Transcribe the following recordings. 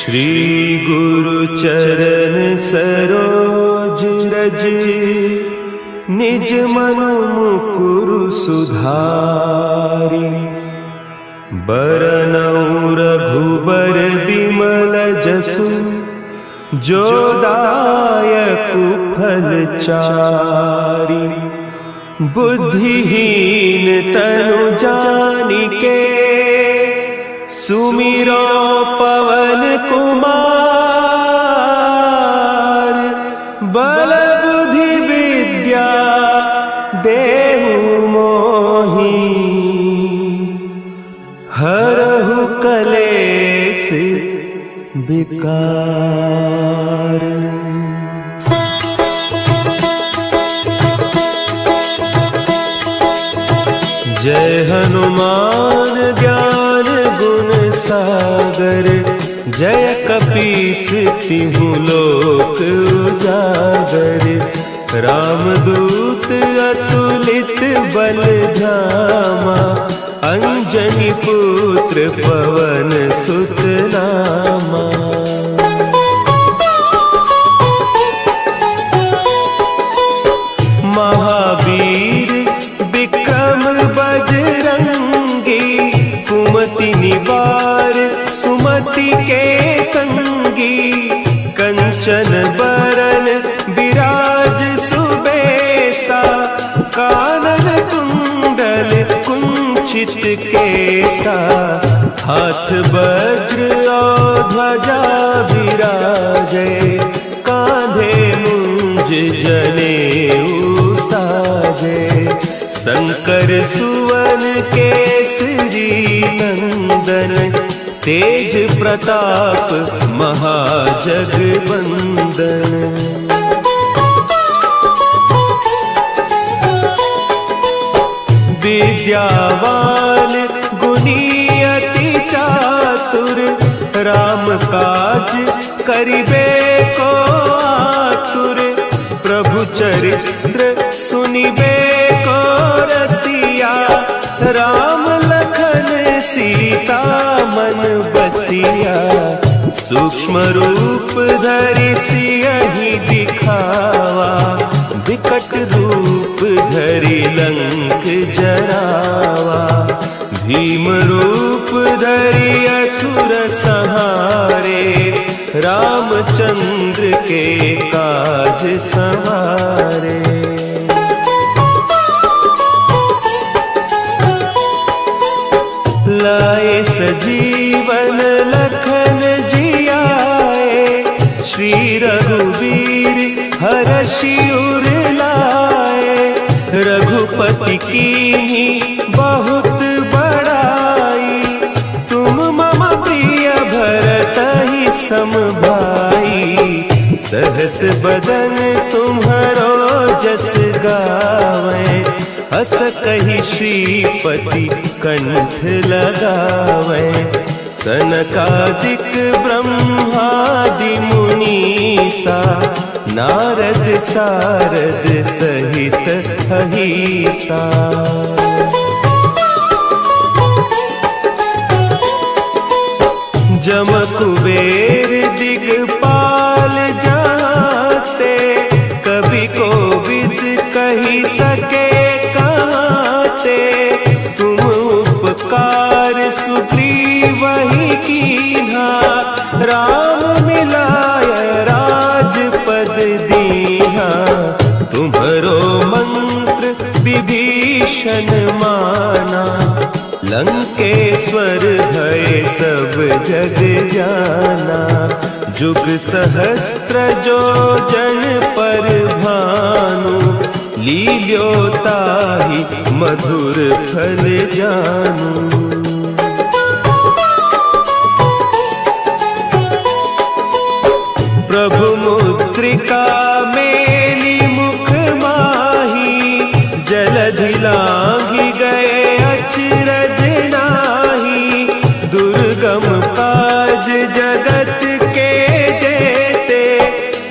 श्री गुरु चरण सरोज रज, निज मन मुकुरु सुधारि। बरनउँ रघुबर बिमल जसु, जो दायकु फल चारि। बुद्धिहीन तनु जानिके, सुमिरो पवन कुमार। बल बुद्धि विद्या देहु मोहि, हरहु कलेस विकार। जय हनुमान ज्ञान गुण सागर, जय कपीस तिहुँ लोक उजागर। रामदूत अतुलित बल धामा, अंजनी पुत्र पवन सुत नामा। महावीर विक्रम बजरंगी, कुमति निवार सुमति के संगी। कंचन बरन विराज सुबेसा, कानन कुंडल कुंचित केसा। हाथ वज्र और ध्वजा विराजे, कांधे मुंज जनेऊ साजे। शंकर सुवन केसरी नंदन, तेज प्रताप महाजगवंदन। विद्यावान गुणी अति चातुर, राम काज करिबे को आतुर। प्रभु चरित्र सुनिबे को रसिया, राम लखन सीता मन बसिया। सूक्ष्म रूप धरि सियहि दिखावा, विकट रूप धरि लंक जरावा। भीम रूप धरि असुर संहारे, रामचंद्र के काज संवारे। लाए सजीवन लखन जियाए, श्री रघुवीर हरषि उर लाए। रघुपति कीन्ही बहुत बड़ाई, तुम मम प्रिय भरतहि सम भाई। सहस बदन तुम्हरो जस गावें, हस कहि श्रीपति कंठ लगावें। सनकादिक ब्रह्मादि मुनीसा, नारद सारद सहित अहीसा। जम कुबेर दिगपाल जाते, कवि कोविद कहि सके कहते। तुम उपकार सुग्रीवहि कीन्हा, राम मिलाय राजपद दीन्हा। तुम्हरो मंत्र विभीषण माना, लंकेश्वर भय सब जग जाना। जुग सहस्त्र जो जन पर भानु, लील्योताहि मधुर फल जानू। प्रभु मुद्रिका मेली मुख माही, जलधि लांघि गए अचरज नाही। दुर्गम काज जगत के जेते,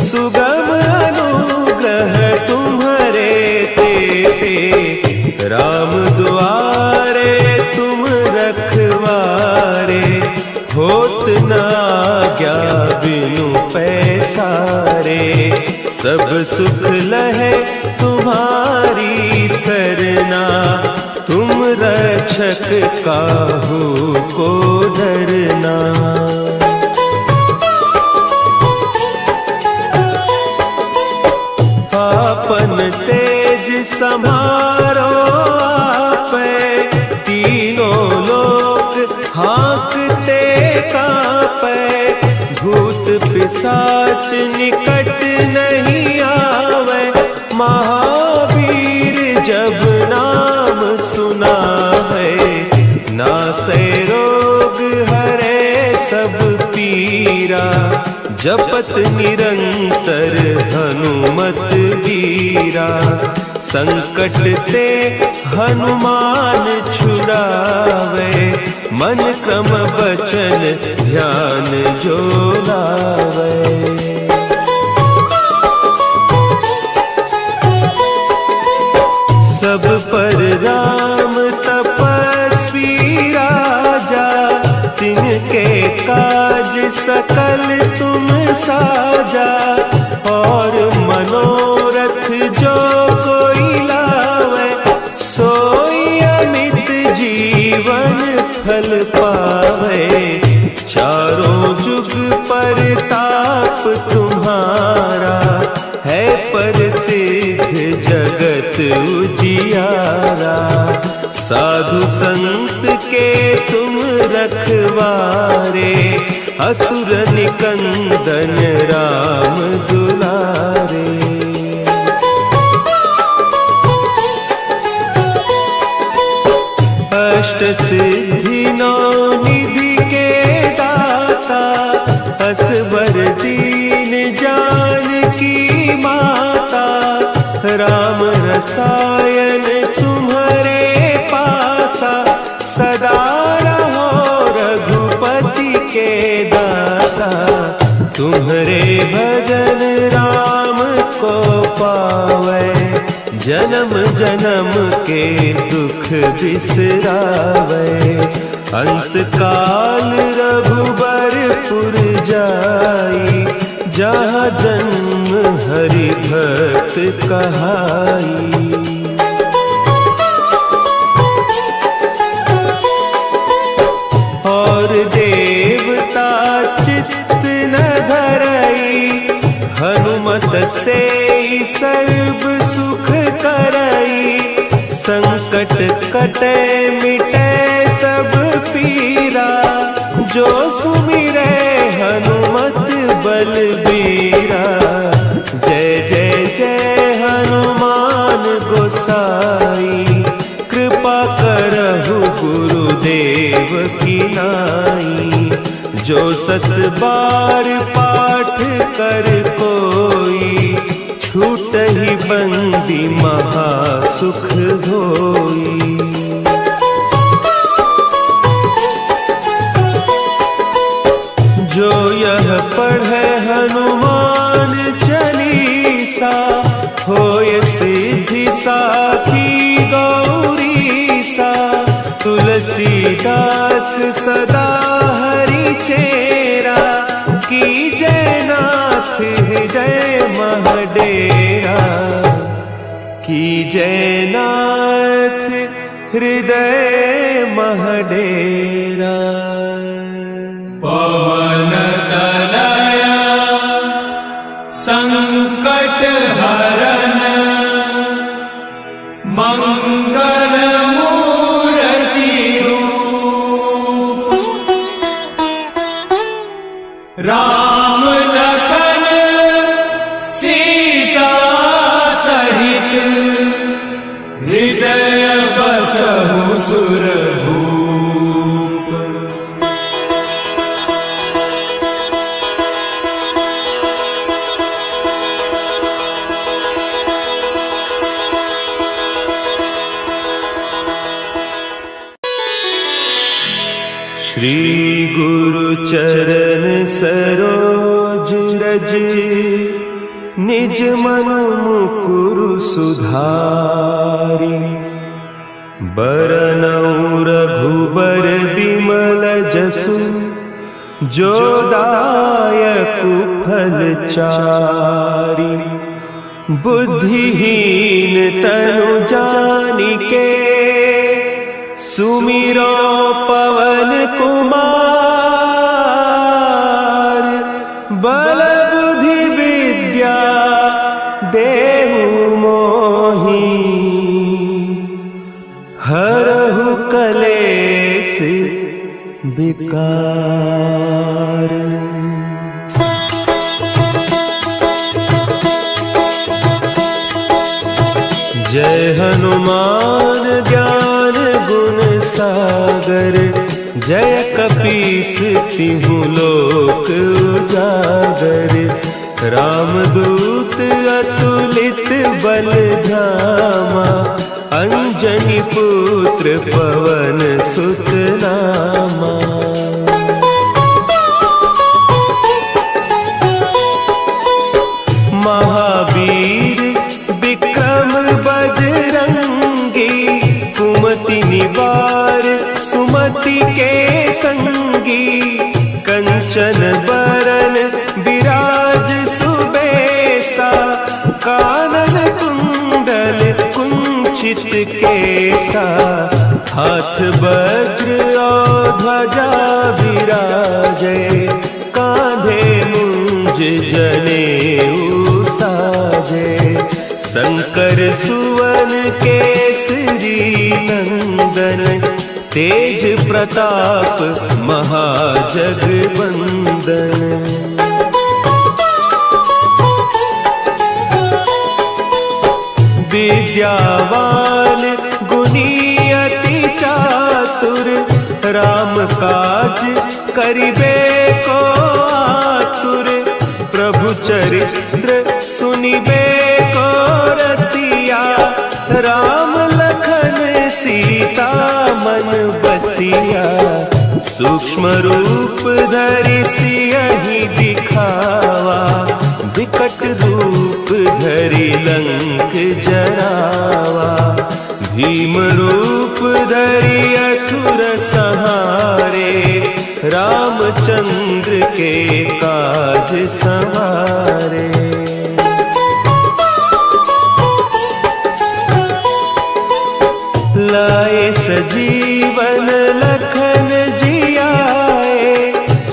सुगम अनुग्रह तुम्हरे तेते। राम दुआरे तुम रखवारे, होत न आज्ञा बिनु पैसारे, सब सुख लहे तुम्हारी सरना, तुम रक्षक काहू को डरना। आपन तेज समारो आपे, तीनों लोक हाँकते कांपे, भूत पिशाच निकट नहीं आवे, महावीर जब नाम सुनावे, नासै रोग हरे सब पीरा, जपत निरंतर हनुमत वीरा, संकट ते हनुमान छुड़ावे, मन क्रम बचन ध्यान जो लावे। सब पर राम तपस्वी राजा, तिनके काज सकल तुम साजा, और मनोरथ जो कोई लावे, सोई अमित जीवन फल पावे, चारों जुग परताप तुम्हारा, है प्रसिद्ध जगत उजियारा, साधु संत के तुम रखवारे, असुर निकंदन राम दुलारे। अष्ट सिद्धि नौ निधि के दाता, असवर दीन जानकी माता, राम रसायन तुम्हारे पासा, सदा रहो रघुपति के दासा, तुम्हारे भजन राम को पावे, जन्म जन्म के दुख बिसरावे, अंत काल रघुबरपुर जाई, जहाँ जन्म हरि भक्त कहाई। और देवता चित्त न धरई, हनुमत से सर्व सुख करई, संकट कटे मिटे सब पीरा, जो सुमिरे हनुमत बलबीरा, जय जय जय हनुमान गोसाई, कृपा करहु गुरुदेव की नाई, जो सत बार पाठ कर कोई, छूटहि बंदी महासुख होई। जो यह पढ़े हनुमान चालीसा, होय सिद्धि साखी गौरीसा, तुलसीदास सदा हरि चेरा, की जय नाथ हृदय महडेरा, की जय नाथ हृदय महडेरा। पवन तनया संकट हरन, मंगल मूर्ति रूप, राम लखन सीता सहित, हृदय बसहु सुरभूप। श्री गुरु चरण सरोज रज, निज मन मुकुरु सुधारि, बरनउँ रघुबर बिमल जसु, जो दायक फलचारी। बुद्धिहीन तनु जानिके सुमिरो पवन कुमार। बल बुद्धि विद्या देहु मोहि हरहु कलेस विकार। जय हनुमान ज्ञान गुण सागर। जय कपीस तिहु लोक उजागर। रामदूत अतुलित बल धामा। अंजनी पुत्र पवन सुत नामा। महावीर विक्रम बजरंगी। कुमति निवार सुमति के संगी। कंचन बरन विराज सुबेसा। कानन कुंडल कुंचित केसा। हाथ वज्र और ध्वजा विराजे। कांधे मुंज जनेऊ साजे। शंकर सुवन केसरी नंदन। तेज प्रताप महाजगवंदन। विद्यावान गुणी अति चातुर। राम काज करिबे को आतुर। प्रभु चरित्र सुनिबे को रसिया। राम लखन सीता मन बसिया। सूक्ष्म रूप धरि सियहि दिखावा। विकट रूप धरि लंक जरावा। भीम रूप धरि असुर संहारे। रामचंद्र के काज संवारे। लाए सजीवन लखन जियाए।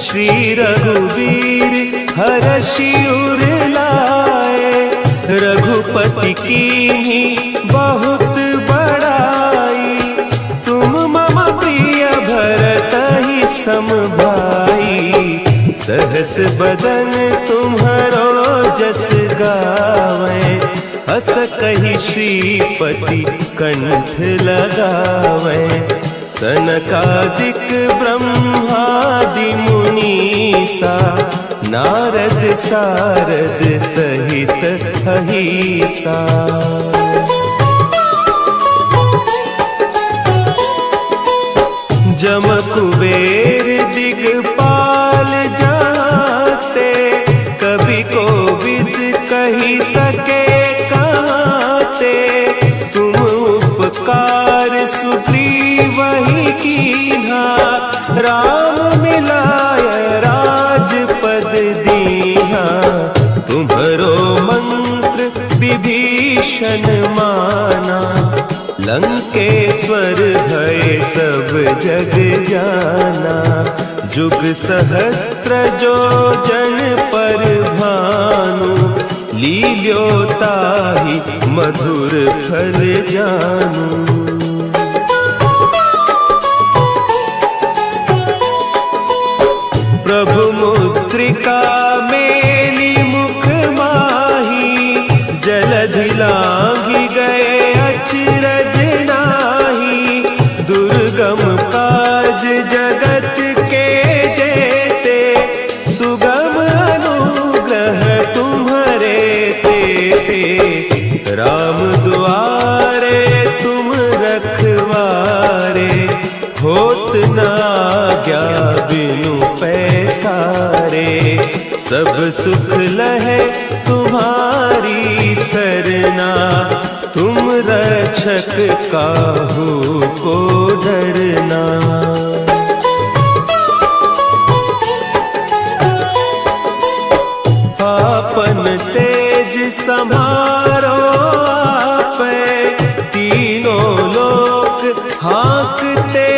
श्री रघुवीर हरषि उर लाए। रघुपति कीन्ही बहुत बड़ाई। तुम मम प्रिय भरतहि सम भाई। सहस बदन तुम्हरो जस गावें। हस कहि श्रीपति कंठ लगावें। सनकादिक ब्रह्मादि मुनीसा। नारद सारद सहित अहीसा। जम कुबेर दिगपाल जाते। कवि कोविद कही सके कहते। तुम उपकार सुग्रीवहि कीन्हा। राम मिलाय राजपद दीन्हा। तुम्हरो मंत्र विभीषण माना। लंकेश्वर भय सब जग जाना। जुग सहस्त्र जो जन पर भानु। लील्योताहि मधुर फल जानू। प्रभु मुद्रिका मेली मुख माही। जलधि लांघि गए अचरज नाही। दुर्गम काज जगत के जेते। सुगम अनुग्रह तुम्हरे तेते। राम दुआरे तुम रखवारे। होत न आज्ञा बिनु पैसारे। सब सुख लहे तुम्हारी सरना। तुम रक्षक काहू को डरना। सम्हारो आपै, तीनों लोक हाँकते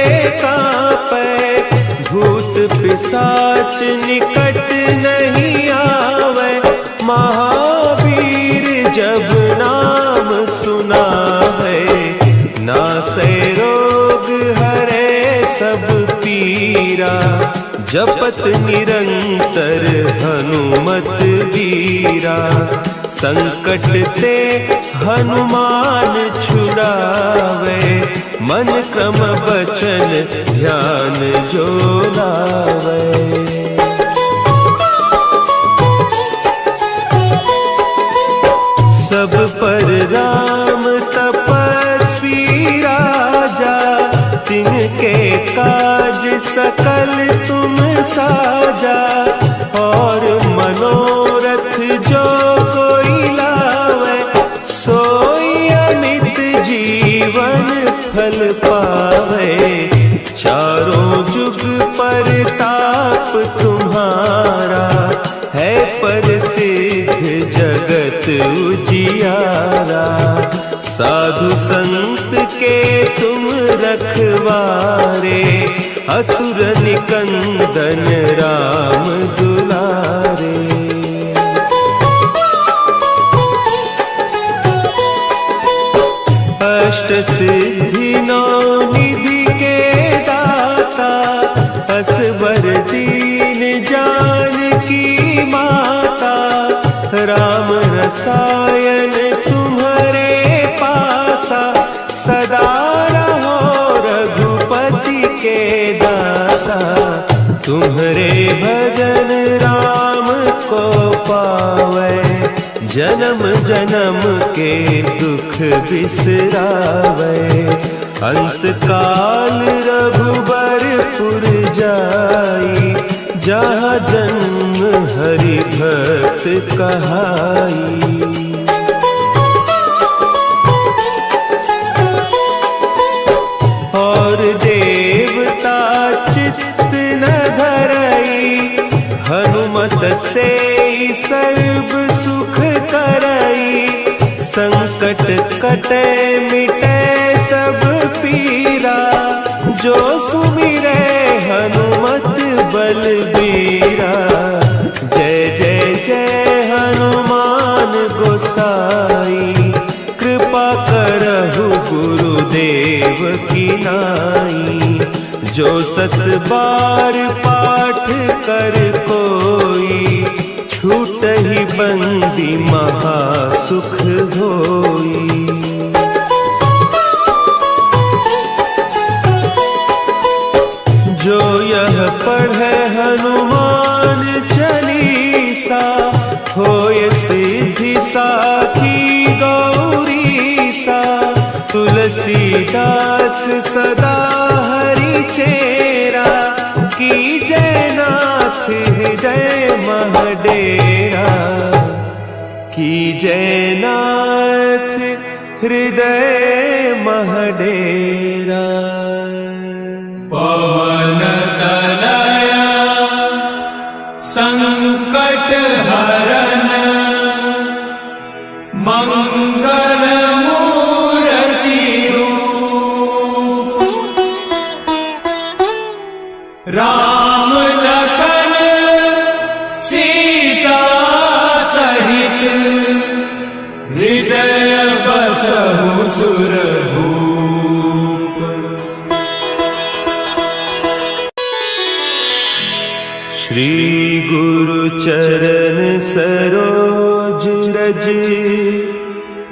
कांपै, भूत पिशाच निकट नहीं आवे, महावीर जब नाम सुनावे, नासै रोग हरे सब पीरा, जपत निरंतर हनुमत वीरा, संकट ते हनुमान छुड़ावे, मन क्रम बचन ध्यान जो लावे। सब पर राम तपस्वी राजा, तिनके काज सकल तुम साजा, और मनोरथ जो कोई लावे, सोई अमित जीवन फल पावे, चारों जुग परताप तुम्हारा, है प्रसिद्ध जगत उजियारा, साधु संत के तुम रखवारे, असुर निकंदन राम दुलारे। अष्ट सिद्धि नौ निधि के दाता, असवर दीन जानकी माता, राम रसायन तुम्हारे पासा, सदा रहो रघुपति के दासा, तुम्हारे भजन राम को पावे, जन्म जन्म के दुख बिसरावे, अंत काल रघुबरपुर जाई, जहाँ जन्म हरि भक्त कहाई। और देवता चित्त न धरई, हनुमत से सर्व सुख करई, संकट कटे मिटे सब पीरा, जो सुमिरे हनुमत बलबीरा, जय जय जय हनुमान गोसाई, कृपा करहु गुरुदेव की नाई, जो सत बार पाठ कर कोई, छूटहि बंदी महासुख होई। जो यह पढ़े हनुमान चालीसा, होय सिद्धि साखी गौरीसा, तुलसीदास सदा हरि चेरा, की जयनाथ हृदय महडेरा, की जयनाथ हृदय महडेरा। पवन तनया संकट हरन, मंगल मूर्ति रूप, राम लखन सीता सहित, हृदय बसहु सुरभूप। श्री गुरु चरण सरोज रज,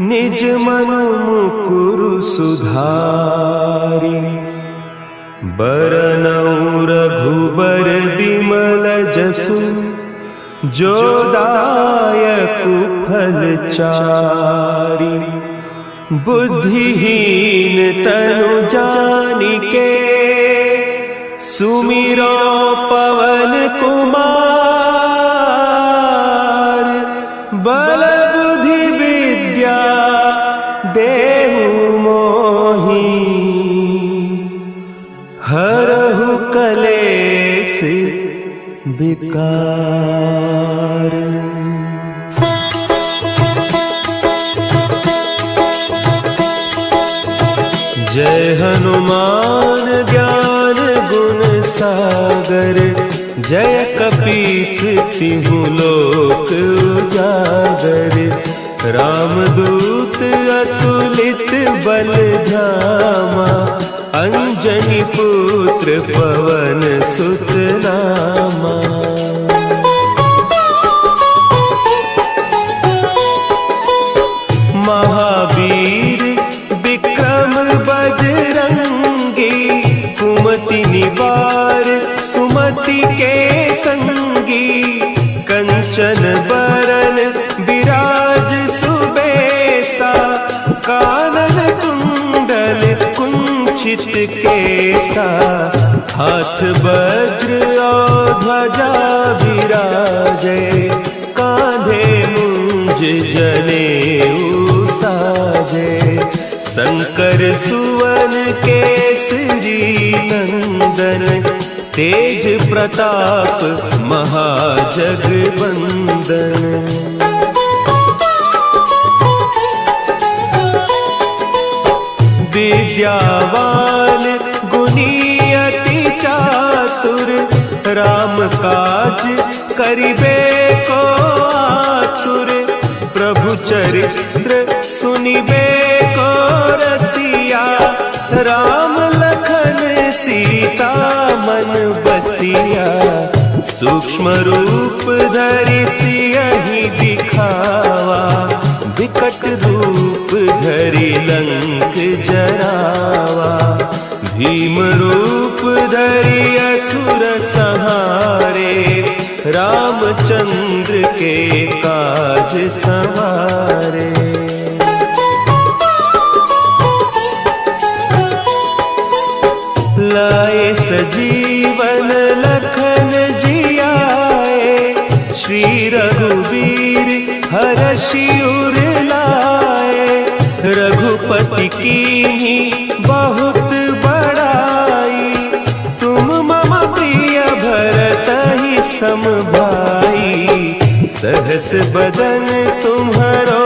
निज मन मुकुरु सुधारि, बरनउँ रघुबर बिमल जसु, जो दायकु फल चारि, बुद्धिहीन तनु जानिके, सुमिरो पवन कुमार, बल बुद्धि विद्या देहु मोहि, हरहु कलेस विकार। जय कपीस तिहु लोक उजागर, रामदूत अतुलित बल धामा, अंजनी पुत्र पवन सुत नामा। महावीर विक्रम बजरंगी, कुमति निवार सुमति के संगी, कंचन बरन विराज सुबेसा, कानन कुंडल कुंचित केसा, हाथ वज्र और ध्वजा विराजे, कांधे मुंज जनेऊ साजे, शंकर सुवन केसरी नंदन, तेज प्रताप महाजगवंदन। विद्यावान गुणी अति चातुर, राम काज करिबे को आतुर, प्रभु चरित्र सुनिबे को रसिया, राम लखन सीता मन बसिया, सूक्ष्म रूप धरि सियहि दिखावा, विकट रूप धरि लंक जरावा, भीम रूप धरि असुर संहारे, रामचंद्र के काज संवारे। लाए सजीवन लखन जियाए, श्री रघुवीर हरषि उर लाए, रघुपति कीन्ही बहुत बड़ाई, तुम मम प्रिय भरतहि सम भाई, सहस बदन तुम्हरो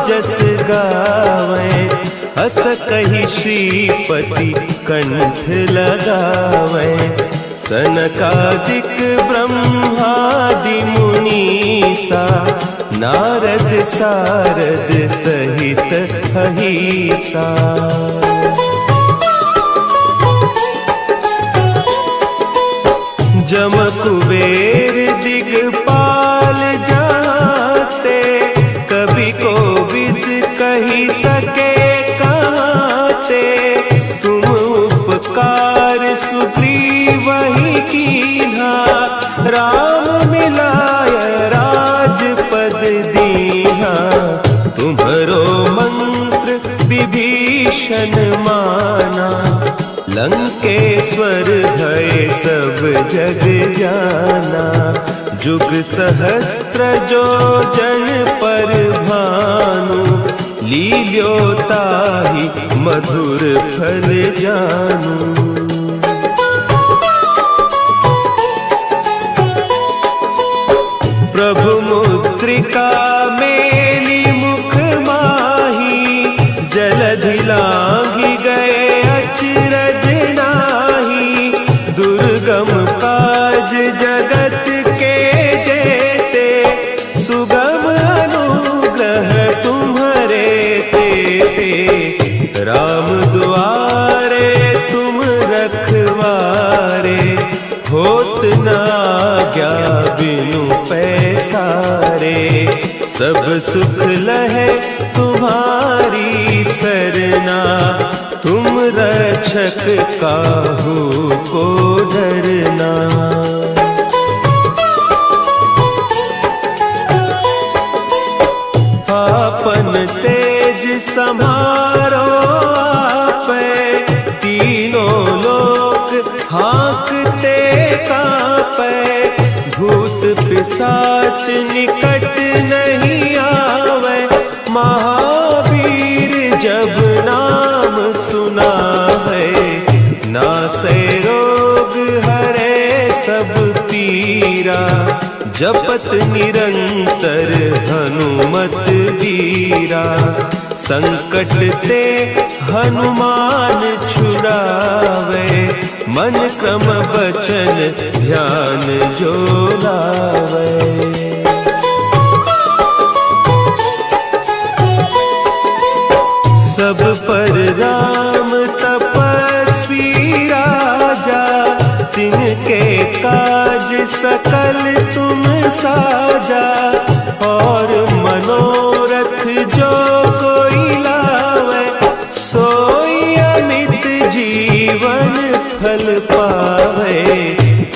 जस गावें, हस कहि श्रीपति कंठ लगावें, सनकादिक ब्रह्मादि मुनीसा, नारद सारद सहित अहीसा। जम कुबेर दिगपाल जाते, कवि कोविद कही सके कहते, तुम उपकार सुग्रीवहि कीन्हा, राम मिलाय राजपद दीन्हा, तुम्हरो मंत्र विभीषण माना, लंकेश्वर भय सब जग जाना, जुग सहस्त्र जो जन पर भानु, लील्योताहि मधुर फल जानू। प्रभु मुद्रिका मेली मुख माही, जलधि लांघि गए अचरज नाही, दुर्गम काज जगत के जेते, सुगम अनुग्रह तुम्हरे तेते, राम दुआरे तुम रखवारे, होत न आज्ञा बिनु पैसारे, सब सुख लहे तुम्हारी सरना, तुम रक्षक काहू को डरना। आपन तेज समारो आपे, तीनों लोक हाँकते कांपे, भूत पिशाच निकट नहीं आवे, महावीर जब नाम सुना है, नासै रोग हरे सब पीरा, जपत निरंतर हनुमत वीरा, संकट ते हनुमान छुड़ावे, मन क्रम बचन ध्यान जो लावे। सब पर राम तपस्वी राजा, तिनके काज सकल तुम साजा। और मनोरथ जो कोई लावे, सोई अमित जीवन फल पावे।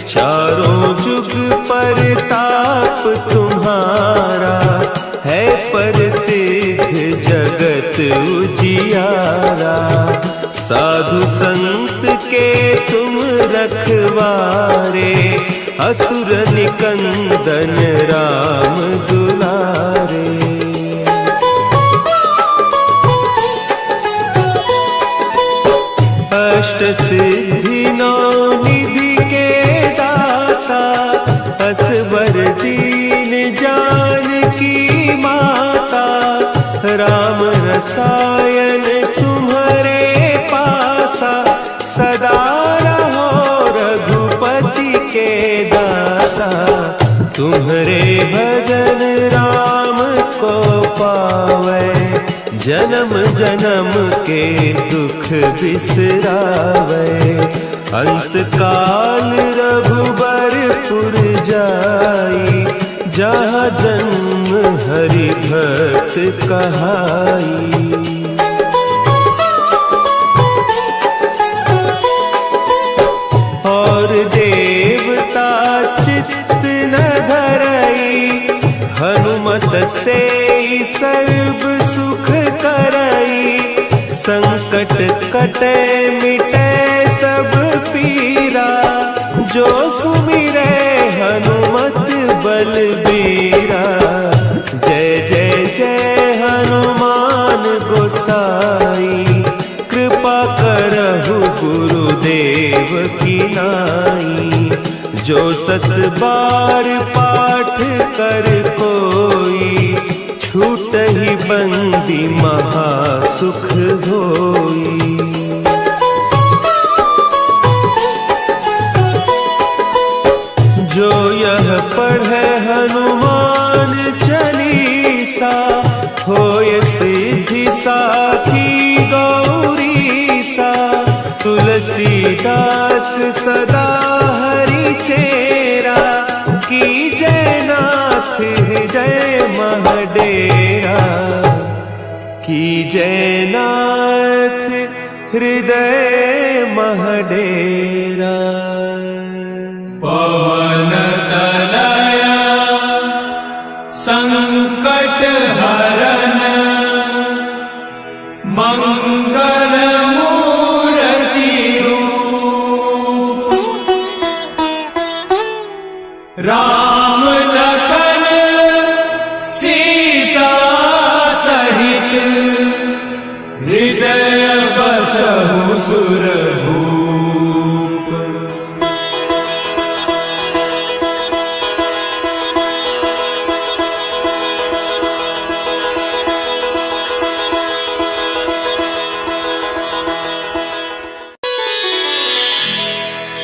चारों जुग परताप तुम्हारा, है प्रसिद्ध जगत उजियारा। साधु संत के तुम रखवारे, असुर निकंदन राम दुलारे। अष्ट सिद्धि नौ निधि के दाता, असवर दीन जानकी माता। राम रसायन तुम्हारे पासा, सदा रहो रघुपति के दासा। तुम्हारे भजन राम को पावे, जन्म जन्म के दुख बिसरावे। अंत काल रघुबरपुर जाई, जहाँ जन्म हरि भक्त कहाई। और देवता चित्त न धरई, हनुमत से सर्व सुख करई। संकट कटे मिटे सब पीरा, जो सुमिरे हनुमत बलबीरा। जय जय जय हनुमान गोसाई, कृपा करहु गुरुदेव की नाई। जो 7 बार पाठ कर कोई, छूटहि बंदी महासुख होई। जो यह पढ़े हनुमान चालीसा, होय सिद्धि साखी गौरीसा। तुलसीदास सदा हरि चेरा, कीजय नाथ हृदय महडेरा। कीजय नाथ हृदय महडेरा। पवन तनया संकट हरन, मंगल मूर्ति रूप। राम लखन सीता सहित, हृदय बसहु सुरभूप।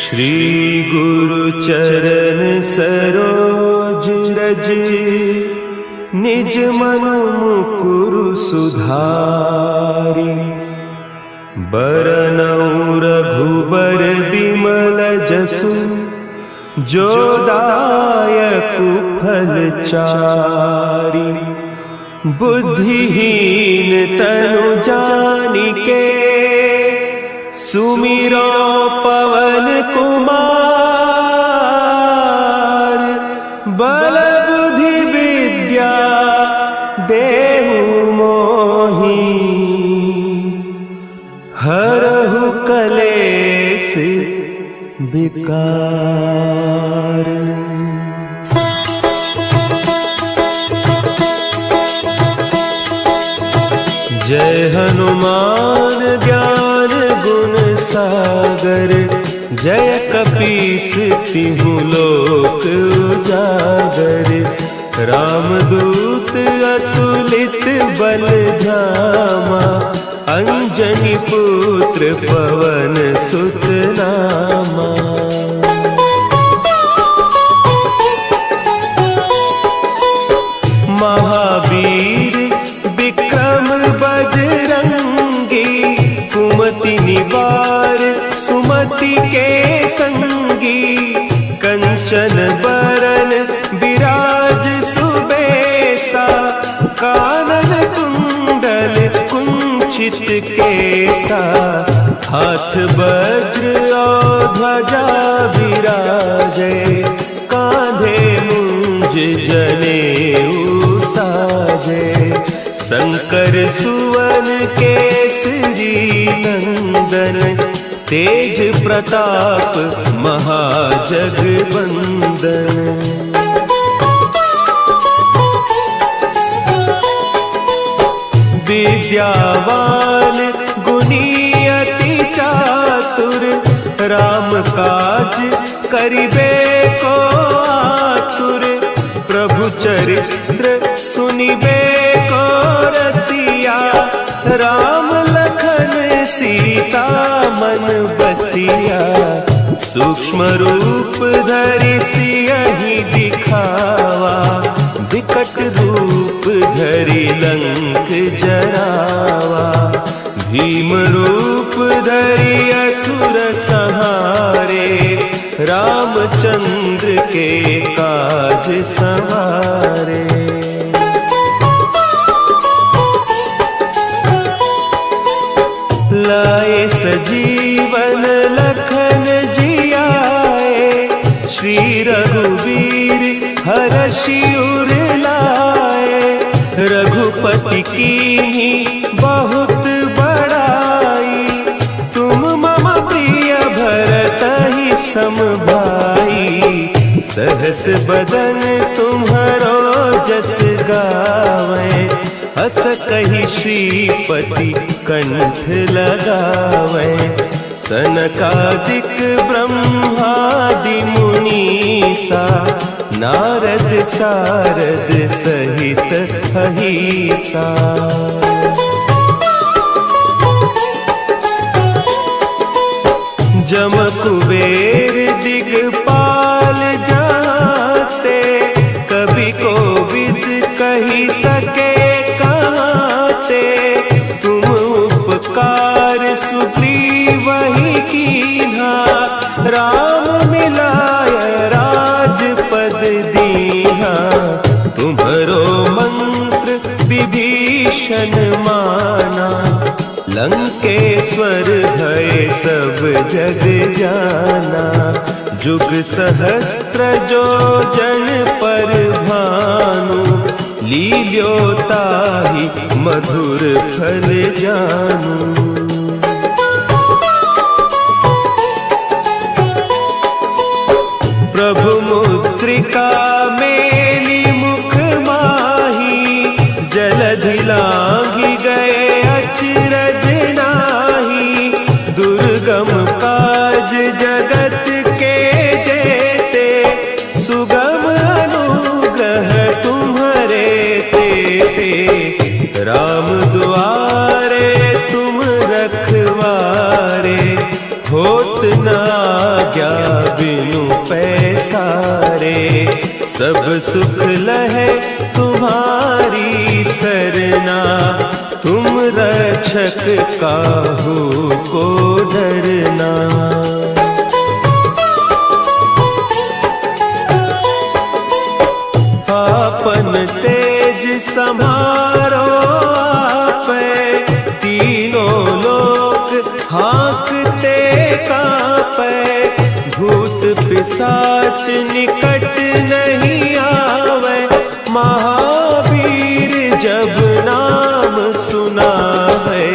श्री गुरु चरण सरोज रज, निज मन मुकुरु सुधारि। बरनउँ रघुबर बिमल जसु, जो दायकु फल चारि। बुद्धिहीन तनु जानिके, सुमिरो पवन कुमार। बल बुद्धि विद्या देहु मोहि, हरहु कलेस विकार। जय हनुमान ज्ञान गुण सागर, जय कपीस तिहु लोक उजागर। रामदूत अतुलित बल धामा, अंजनी पुत्र पवन सुत नामा। चित केसा, हाथ वज्र और ध्वजा विराजे, कांधे मुंज जनेऊ साजे। शंकर सुवन केसरी नंदन, तेज प्रताप महाजगवंदन। विद्यावान गुणी अति चातुर, राम काज करिबे को आतुर। प्रभु चरित्र सुनिबे को रसिया, राम लखन सीता मन बसिया। सूक्ष्म रूप धरि सियहि दिखावा, विकट रूप धरि लंक जरावा। भीम रूप धरि असुर संहारे, रामचंद्र के काज संवारे। लाए सजीवन लखन जियाए, श्री रघुवीर हरषि उर लाए। रघुपति कीन्ही बहुत बड़ाई, तुम मम प्रिय भरतहि सम भाई। सहस बदन तुम्हरो जस गावै, हस कहि श्रीपति कंठ लगावै। सनकादिक ब्रह्मादि मुनीसा, नारद सारद सहित अहिसा। जम कुबेर दिगपाल जाते, कवि कोविद कहि सके कहते। तुम उपकार सुग्रीवहि कीन्हा, राम मिलाय राजपद दीन्हा। तुम्हरो मंत्र विभीषण माना, लंकेश्वर भय सब जग जाना। जुग सहस्त्र जो जन पर भानु, लील्यो ताहि मधुर फल जानू। प्रभु मुद्रिका मेली मुख माही, जलधि लांघि गए अचरज नाही। दुर्गम काज जगत के जेते, सुगम अनुग्रह तुम्हरे तेते। राम दुआरे तुम रखवारे, होत न आज्ञा बिनु पैसारे। सब सुख लहे तुम्हारी सरना, तुम रक्षक काहू को डरना। आपन तेज समारो आपै, तीनों लोक हाँकते कांपै। भूत पिशाच निकट नहीं आवे, महावीर जब नाम सुनावे।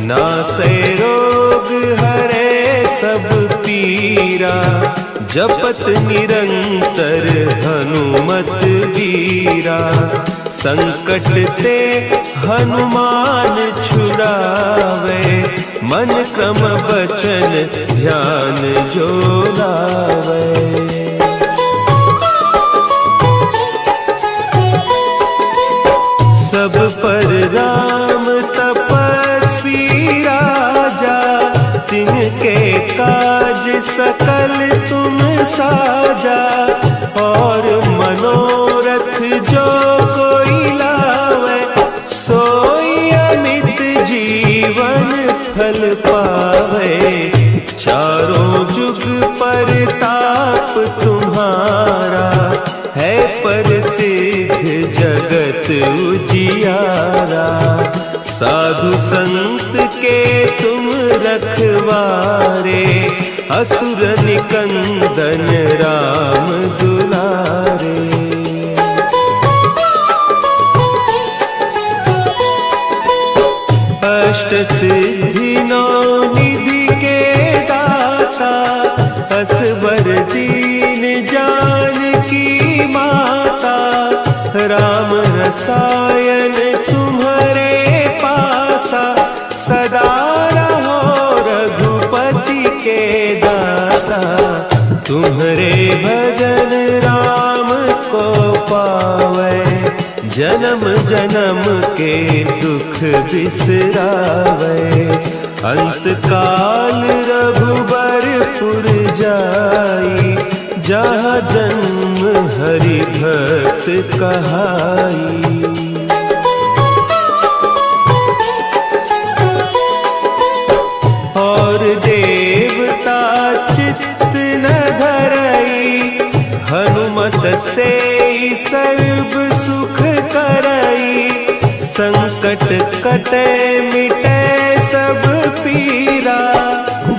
नासै रोग हरे सब पीरा, जपत निरंतर हनुमत वीरा। संकट ते हनुमान छुड़ावे, मन क्रम बचन ध्यान जो लावे। सब पर राम तपस्वी राजा, तिनके काज सकल तुम साजा। और मनोरथ जो कोई लावे, सोई अमित जीवन फल पावे। चारों जुग परताप तुम्हारा, है प्रसिद्ध जगत उजियारा। साधु संत के तुम रखवारे, असुर निकंदन राम दुलारे। अष्ट सिद्धि नौ निधि के दाता, असबर दीन जानकी माता। राम रसायन तुम्हारे पासा, सदा रहो रघुपति के दासा। तुम्हारे भजन राम को पावे, जन्म जन्म के दुख बिसरावे। अंत काल रघुबरपुर जाई, जहाँ जन्म हरि भक्त कहाई। और देवता चित्त न धरई, हनुमत से सर्व सुख करई। संकट कटे मिटे सब पीरा,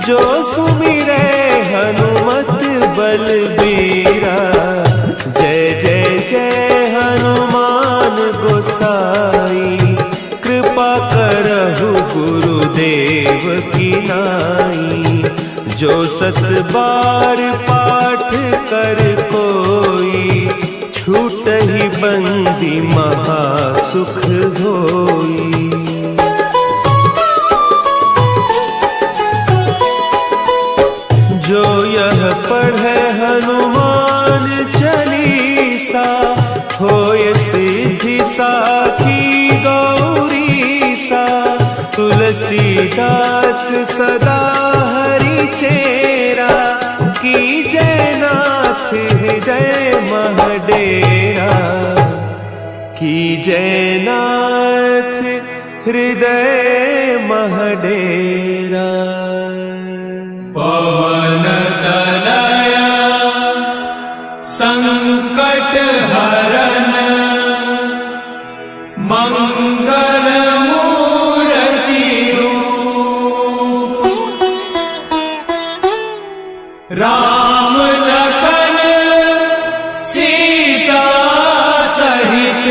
जो सुमिरे हनुमत बलबीरा। जय जय जय हनुमान गोसाई, कृपा करहु गुरुदेव की नाई। जो सत बार पाठ कर कोई, छूटहि बंदी महा सुख होई। जो यह पढ़े हनुमान चालीसा, होय सिद्धि साखी गौरीसा। तुलसीदास सदा हरि चेरा, कीजय नाथ हृदय महडेरा। कीजय नाथ हृदय महडेरा। पवन तनया संकट हरन, मंगल मूर्ति रूप। राम लखन सीता सहित,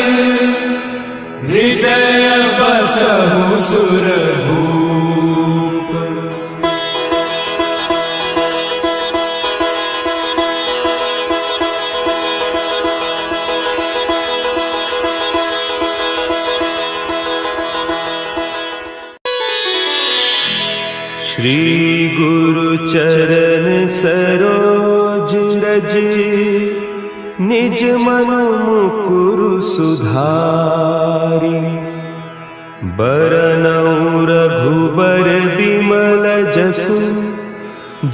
हृदय बसहु सुरभूप। श्री गुरु चरण सरोज रज, निज मन मुकुरु सुधारि। बरनउँ रघुबर बिमल जसु,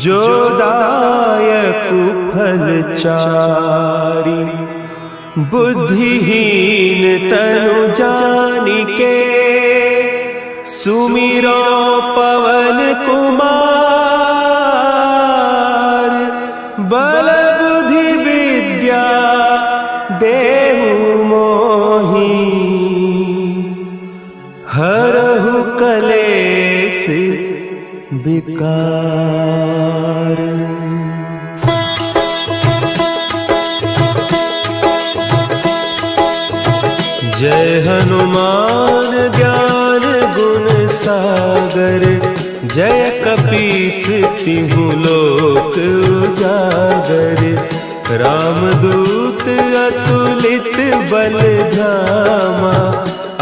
जो दायकु फल चारि। बुद्धिहीन तनु जानिके, सुमिरो पवन कुमार। बल बुद्धि विद्या देहु मोहि, हरहु कलेस विकार। जय हनुमान ज्ञान गुण सागर, जय कपीस तिहु लोक उजागर। रामदूत अतुलित बल धामा,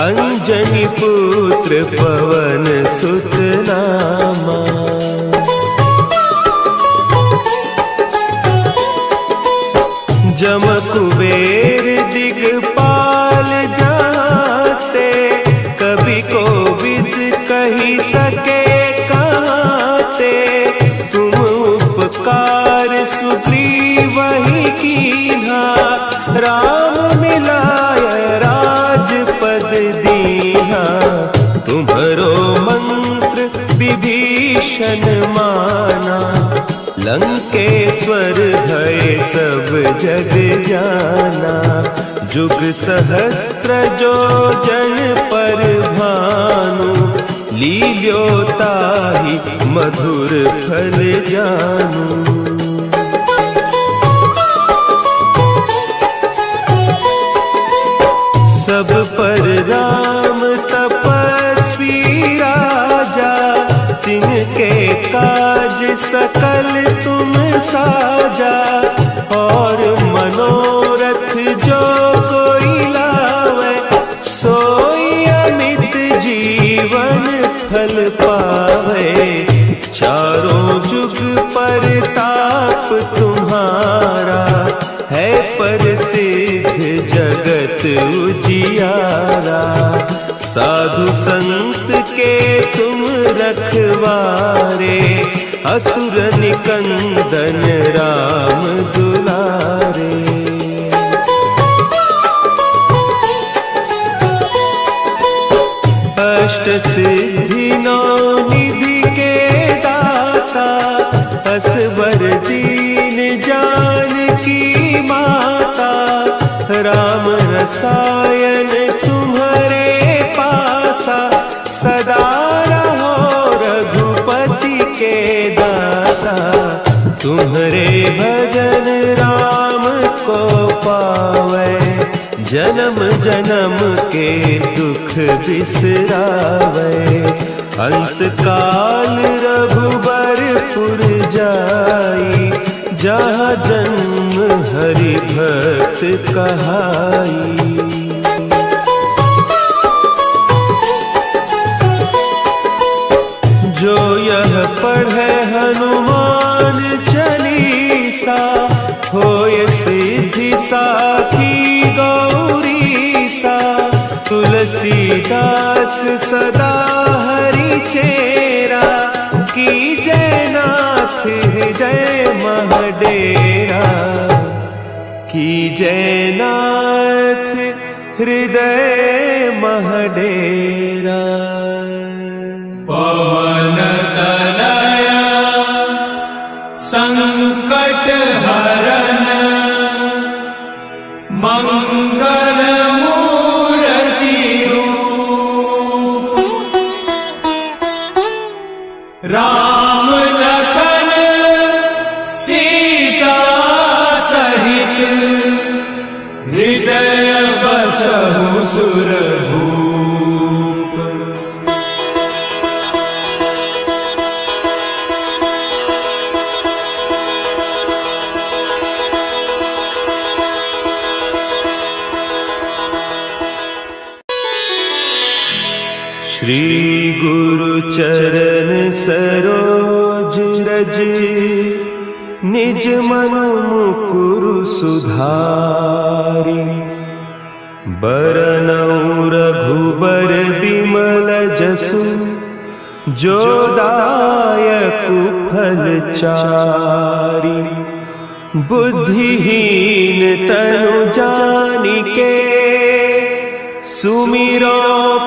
अंजनी पुत्र पवन सुत नामा। जम कुबेर दिगपाल जाते, कवि कोविद कही सके कहते। तुम उपकार सुग्रीवहि कीन्हा, राम मिलाय राजपद दीन्हा। तुम्हरो मंत्र विभीषण माना, लंकेश्वर भय सब जग जाना। जुग सहस्त्र जो जन पर भानु, लील्योताहि मधुर फल जानू। सब पर राम तपस्वी राजा, तिनके काज सकल तुम साजा। और मनोरथ जो कोई लावे, सोई अमित जीवन फल पावे। चारों जुग परताप तुम्हारा, है प्रसिद्ध जगत उजियारा। साधु संत के तुम रखवारे, असुर निकंदन राम दुलारे। अष्ट सिद्धि नौ निधि के दाता, असवर दीन जानकी माता। राम रसायन तुम्हारे पासा, सदा रहो रघुपति के दासा। तुम्हारे भजन राम को पावे, जन्म जन्म के दुख बिसरावे। अंत काल रघुबरपुर जाई, जहाँ जन्म हरि भक्त कहाई। जो यह पढ़े हनुमान चालीसा, होय सिद्धि साखी गौरीसा। तुलसीदास सदा हरि चेरा, कीजय नाथ हृदय महडेरा। कीजय नाथ हृदय महडेरा। पवन तनया संकट हरन, मंगल मूर्ति रूप। राम लखन सीता सहित, हृदय बसहु सुरभूप। श्री गुरु चरण सरोज रज, निज मन मुकुरु सुधारि। बरनउँ रघुबर बिमल जसु, जो दायकु फल चारि। बुद्धिहीन तनु जानिके, सुमिरो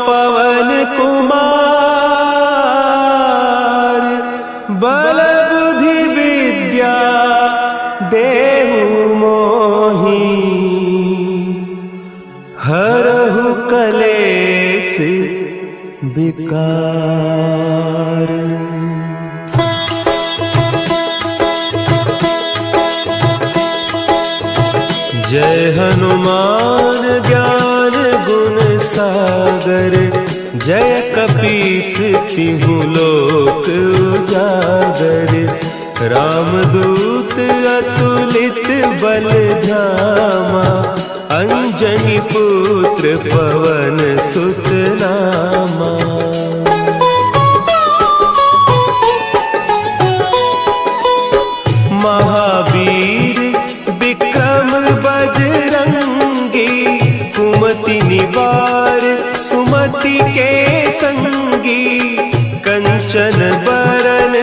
पवन कुमार। बल बुद्धि विद्या देहु मोहि, हरहु कलेस विकार। जय हनुमान ज्ञान गुण सागर, जय कपीस तिहु लोक उजागर। रामदूत अतुलित बल धामा, अंजनी पुत्र पवन सुत नामा। महावीर विक्रम बजरंगी, कुमति निवार सुमति के संगी। कंचन बरन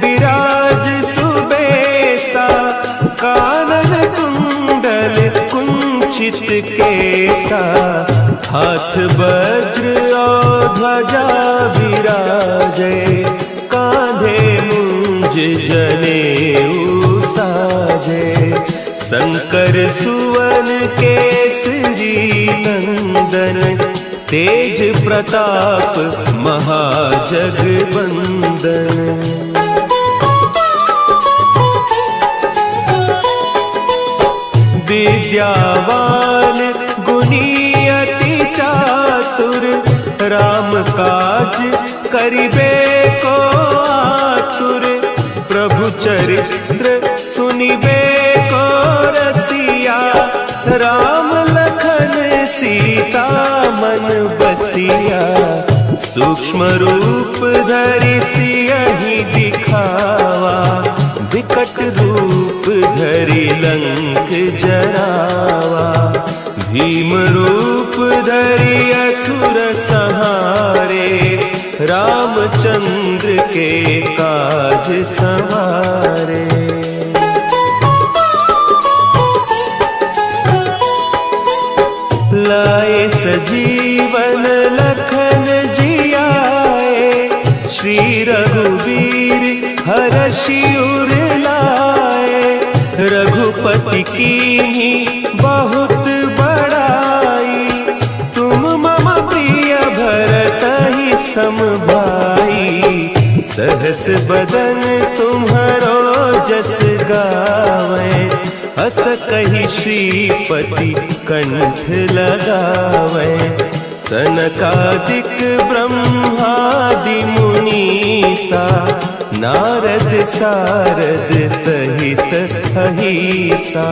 विराज सुबेसा, कानन कुंडल कुंचित केसा। हाथ वज्र और ध्वजा विराजे, कांधे मुंज जनेऊ साजे। शंकर सुवन केसरी तेज प्रताप महाजगबंदन। विद्यावान गुणी अति चातुर, राम काज करिबे को आतुर। प्रभु चरित्र सुनिबे को रसिया, राम लखन सीता मन बसिया। सूक्ष्म रूप धरि सियहि दिखावा, विकट रूप धरि लंक जरावा। भीम रूप धरि असुर संहारे, रामचंद्र के काज संवारे। लाए सजीवन लखन जियाए, श्री रघुवीर हरषि उर लाए। रघुपति कीन्ही बहुत बड़ाई, तुम मम प्रिय भरतहि सम भाई। सहस बदन तुम्हरो जस गावे, हस कहि श्रीपति कंठ लगावे। सनकादिक ब्रह्मादि मुनीसा, नारद सारद सहित अहीसा।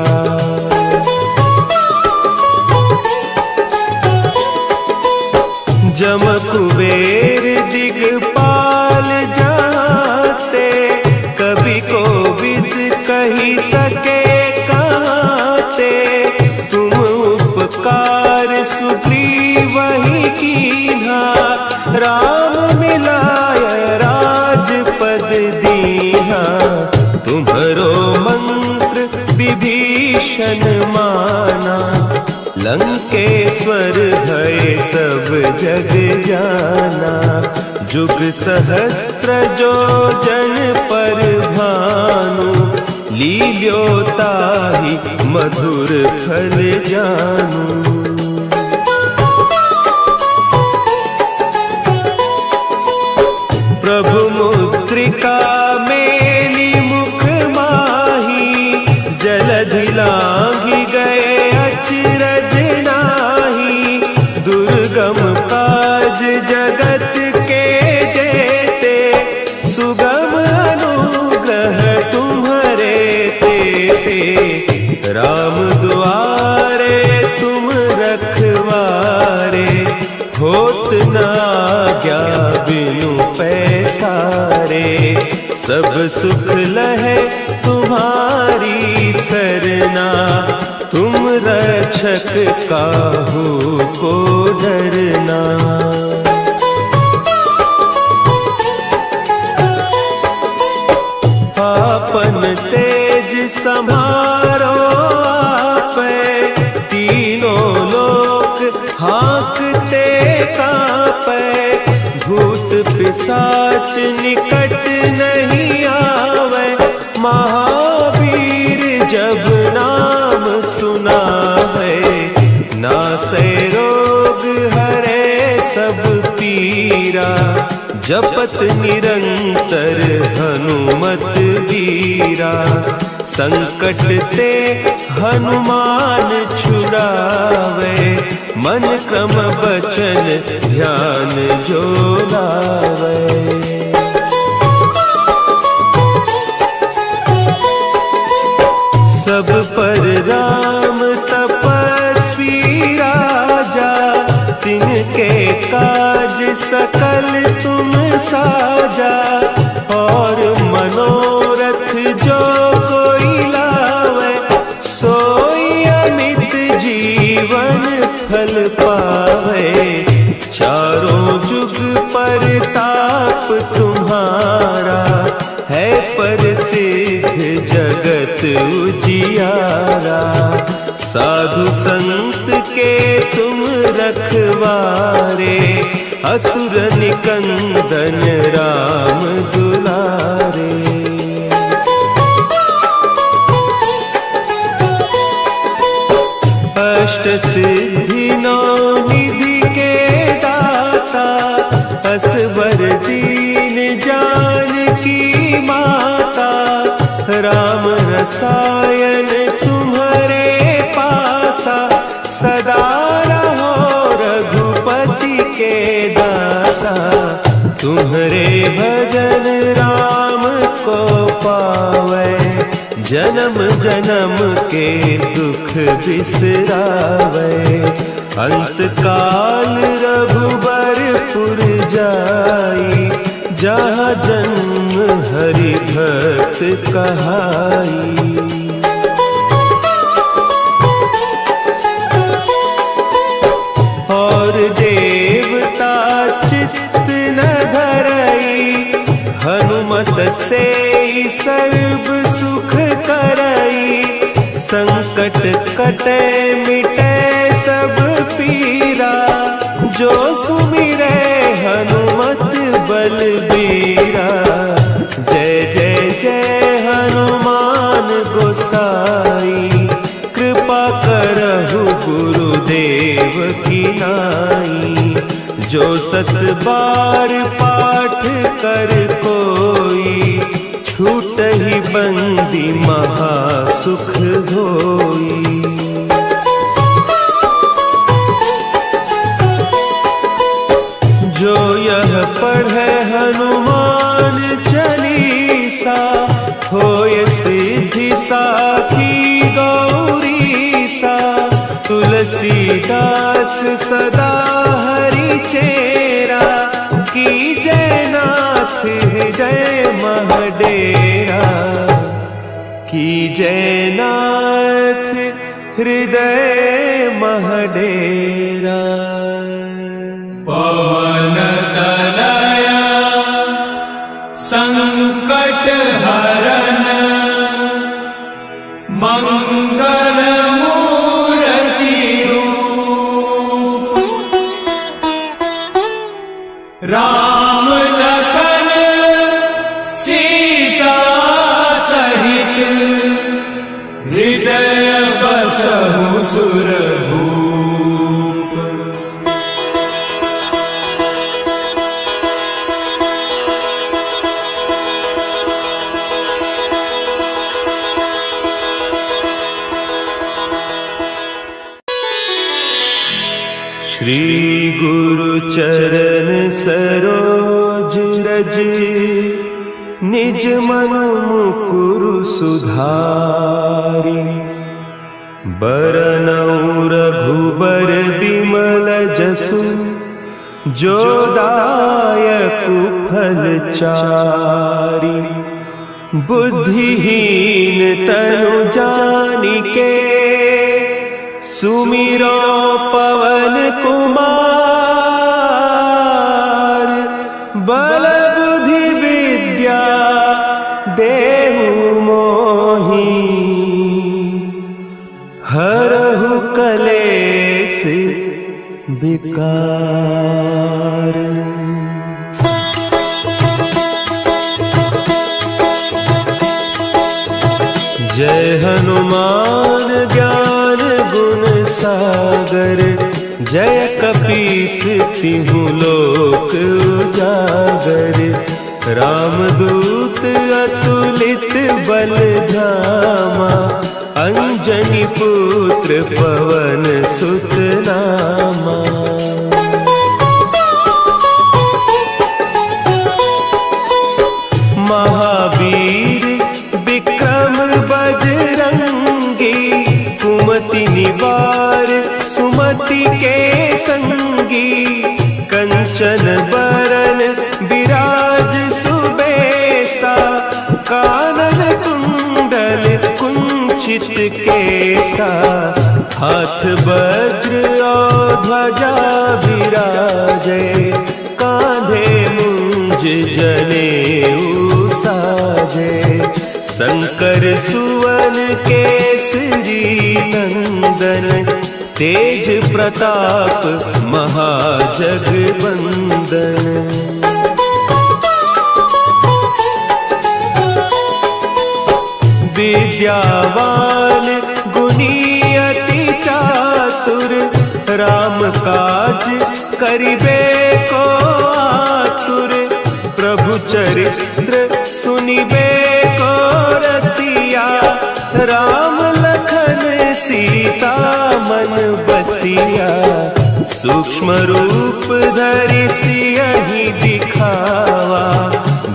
जम कुबेर दिगपाल जाते, कवि कोविद कही सके कहते। तुम उपकार सुग्रीवहि कीन्हा, राम मिलाय राजपद दीन्हा। तुम्हरो मंत्र विभीषण माना, लंकेश्वर भय सब जग जाना। जुग सहस्त्र जो जन पर भानु, लील्यो ताहि मधुर फल जानू। प्रभु मुद्रिका मेली मुख माही, जलधि लांघि गए अचरज नाही। दुर्गम काज जगत के जेते, सुगम अनुग्रह तुम्हरे तेते। राम दुआरे तुम रखवारे, होत न आज्ञा बिनु पैसारे। सब सुख लहे तुम्हारी सरना, तुम रक्षक काहू को डरना। आपन तेज समारो आपे, तीनों लोक हाँकते कांपे। भूत पिशाच निकट नहीं आवे, महावीर जब नाम सुनावे। नासै रोग हरे सब पीरा, जपत निरंतर हनुमत बीरा। संकट ते हनुमान छुड़ावे, मन क्रम बचन ध्यान जो लावे। सब पर राम तपस्वी राजा, तिनके काज सकल तुम साजा। और मनोरथ जो कोई लावे, सोई अमित जीवन फल पावे। चारों जुग परताप तुम्हारा, है प्रसिद्ध जगत उजियारा। साधु संत के तुम रखवारे, असुर निकंदन राम दुलारे। अष्ट सिद्धि नौ निधि के रसायन तुम्हारे पासा, सदा रहो रघुपति के दासा। तुम्हारे भजन राम को पावे, जन्म जन्म के दुख बिसरावे। अंत काल रघुबरपुर जाई, जहाँ जन्म हरि भक्त कहाई। और देवता चित्त न धरई, हनुमत से सर्व सुख करई। संकट कटे मिटे सब पीरा, जो सुमिरे हनुमत बलबीरा। जय जय जय हनुमान गोसाई, कृपा करहु गुरुदेव की नाई। जो 7 बार पाठ कर कोई, छूटहि बंदी महा सुख होई। जो यह पढ़े हनुमान चालीसा, होय सिद्धि साखी गौरीसा। तुलसीदास सदा हरि चेरा, की जयनाथ हृदय महडेरा। की जयनाथ हृदय महडेरा। पवन तनया संकट हरन, मंगल मूर्ति रूप। राम लखन सीता सहित, हृदय बसहु सुरभूप। श्री गुरु चरण सरोज रज, निज मन मुकुरु सुधारि। बरनउँ रघुबर बिमल जसु, जो दायकु फल चारि। बुद्धिहीन तनु जानिके, सुमिरो पवन कुमार। बल बुद्धि विद्या देहु मोहि, हरहु कलेस विकार। जय हनुमान ज्ञान गुण सागर, जय कपीस तिहु लोक उजागर। रामदूत अतुलित बल धामा, अंजनी पुत्र पवन सुत नामा। महावीर विक्रम बजरंगी, कुमति निवार सुमति के संगी। कंचन बरन विराज सुबेसा, कानन कुंडल कुंचित केसा। हाथ वज्र और ध्वजा विराजे, कांधे मुंज जनेऊ साजे। शंकर सुवन केसरी नंदन, तेज प्रताप महाजगवंदन। विद्यावान गुणी अति चातुर, राम काज करिबे को आतुर। प्रभु चरित्र सुनिबे को रसिया, सिया, सूक्ष्म रूप धरि सियहि दिखावा,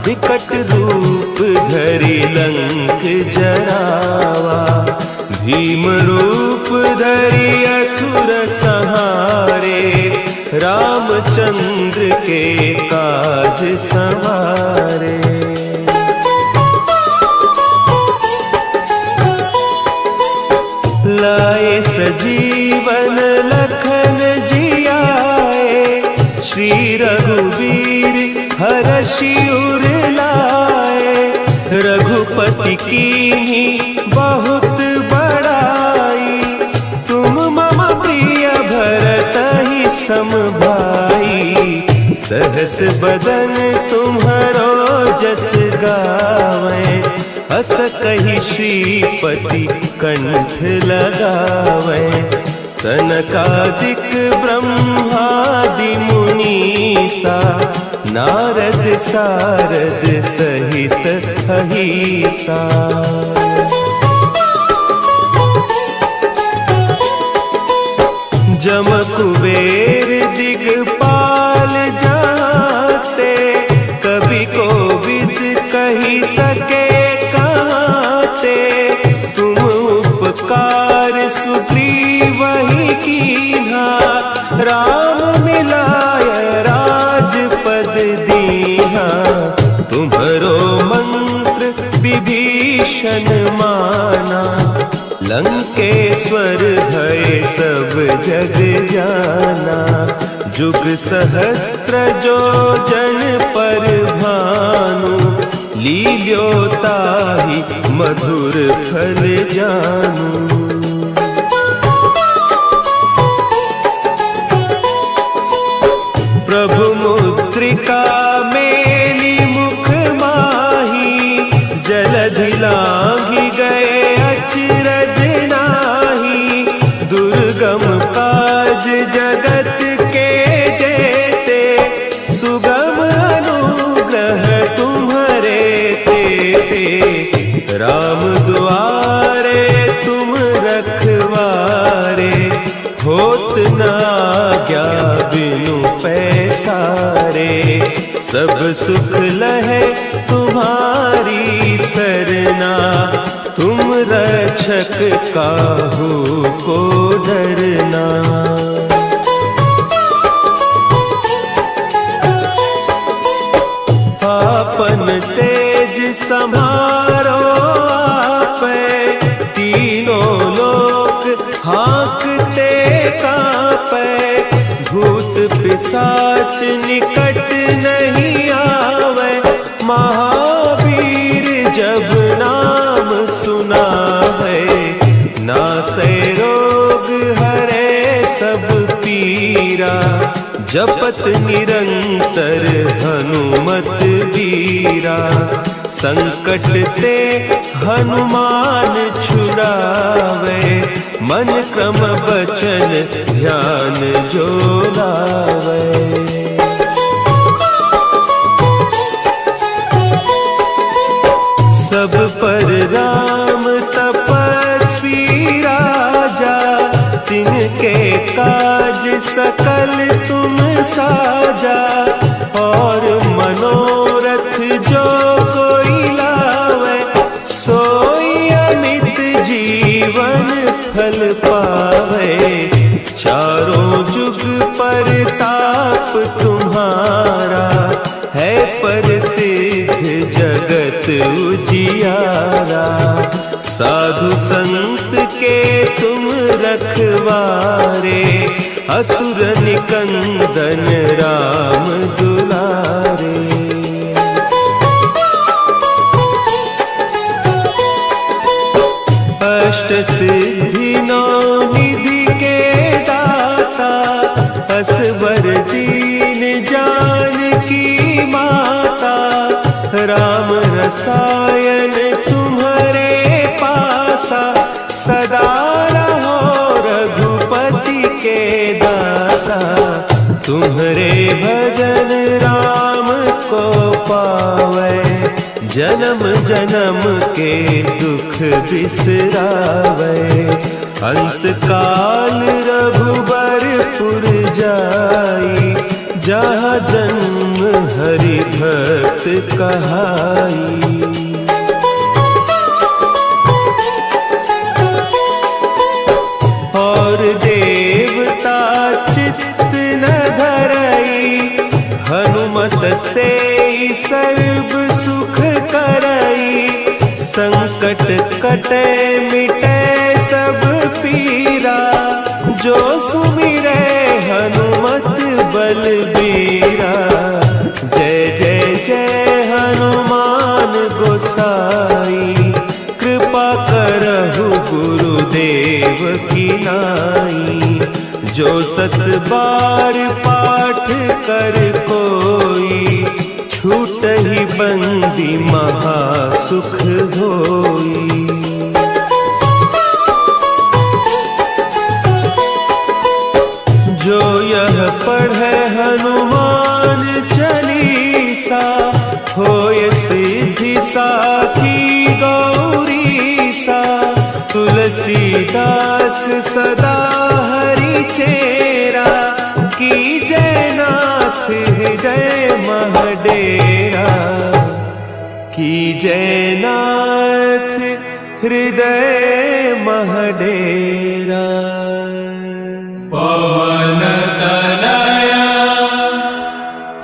विकट रूप धरि लंक जरावा। भीम रूप धरि असुर संहारे, रामचंद्र के काज संवारे। लाए सजीवन लखन जियाए, श्री रघुवीर हरषि उर लाए। रघुपति कीन्ही बहुत बड़ाई, तुम मम प्रिय भरतहि सम भाई। सहस बदन तुम्हरो जस गावें, हस कहि श्रीपति कंठ लगावें। सनकादिक ब्रह्मादि मुनीसा, नारद सारद सहित अहीसा। जम कुबेर दिगपाल जाते, कवि कोविद कही सके कहते। तुम उपकार सुग्रीवहि कीन्हा, राम मिलाय राजपद दीन्हा। तुम्हरो मंत्र विभीषण माना, लंकेश्वर भय सब जग जाना। जुग सहस्त्र जो जन पर भानु, लील्यो ताहि मधुर फल जानू। प्रभु मुद्रिका मेली मुख माही, जलधि लांघि गए अचरज नाही। दुर्गम काज जगत के जेते, सुगम अनुग्रह तुम्हरे तेते। राम दुआरे तुम रखवारे, होत न आज्ञा बिनु पैसारे। सब सुख लहे तुम्हारी सरना, तुम रक्षक काहू को डरना। आपन तेज समारो आपै, तीनों लोक हाँकते कांपै। भूत पिशाच निकट नहीं आवे, महावीर जब नाम सुनावे। नासै रोग हरे सब पीरा, जपत निरंतर हनुमत बीरा। संकट ते हनुमान छुड़ावे, मन क्रम बचन ध्यान जो लावे। सब पर राम तपस्वी राजा, तिनके काज सकल तुम साजा। और मनोरथ जो कोई लावे, सोई अमित जीवन फल पावे। चारों जुग परताप तुम्हारा, है प्रसिद्ध जगत उजियारा। साधु संत के तुम रखवारे, असुर निकंदन राम दुलारे। अष्ट सिद्धि नौ निधि के दाता, असवर दीन जानकी माता। राम रसायन तुम्हारे पासा, सदा रहो रघुपति के दासा। तुम्हारे भजन राम को पावे, जन्म जन्म के दुख बिसरावे। अंत काल रघुबर पुर जाई, जहाँ जन्म हरि भक्त कहाई। और देवता चित्त न धरई, हनुमत से सर्व सुख करई। संकट कटे मिटे सब पीरा, जो सुमिरे हनुमत बलबीरा। जय जय जय हनुमान गोसाई, कृपा करहु गुरुदेव की नाई। जो 7 बार पाठ कर कोई, छूटहि बंदी महासुख होई। जो यह पढ़े हनुमान चालीसा, होय सिद्धि साखी गौरीसा। तुलसीदास सदा हरि चेरा, कीजय नाथ हृदय महडेरा। कीजय नाथ हृदय महडेरा। पवन तनया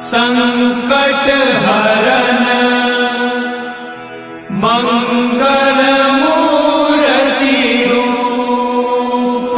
संकट हरन, मंगल मूर्ति रूप।